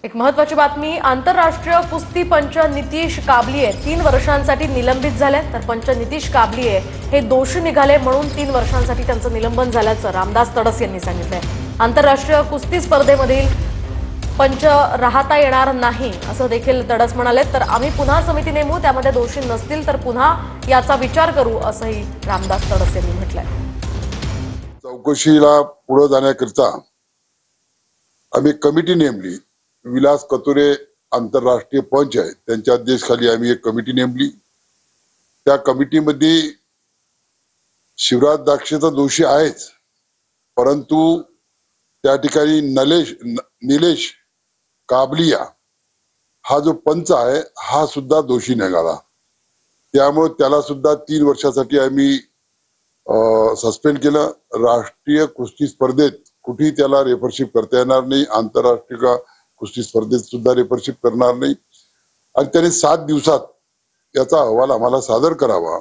एक महत्त्वाची बातमी, आंतरराष्ट्रीय कुस्ती पंच नितीश काबलिये 3 वर्षांसाठी निलंबित झाले, तर पंच नितीश काबलिये हे दोषी निघाले म्हणून 3 वर्षांसाठी त्यांचं निलंबन झाल्याचं रामदास तडस यांनी सांगितलंय। आंतरराष्ट्रीय कुस्ती स्पर्धेमधील पंच राहता येणार नाही असं देखील तडस म्हणाले। तर आम्ही पुन्हा समिती नेमू, त्यामध्ये दोषी नसतील तर पुन्हा याचा विचार करू असंही रामदास तडस यांनी म्हटलंय। चौकशीला पुढे जाण्याकरिता आम्ही कमिटी नेमली। विलास कतुरे आंतरराष्ट्रीय पंच आहे, त्यांच्या अध्यक्षतेखाली आम्ही एक कमिटी नेमली। त्या कमिटीमध्ये शिवराज दाक्षेचा दोषी आहेच, परंतु त्या ठिकाणी निलेश काबलिया हा जो पंच आहे हा सुद्धा दोषी निघाला। त्यामुळे त्याला सुद्धा 3 वर्षासाठी आम्ही सस्पेंड केलं। राष्ट्रीय कुस्ती स्पर्धेत कुठेही त्याला रेफरशिप करता येणार नाही, आंतरराष्ट्रीय कुस्ती स्पर्धेत सुद्धा रेफरशिप करणार नाही आणि त्याने 7 दिवसात याचा अहवाल आम्हाला सादर करावा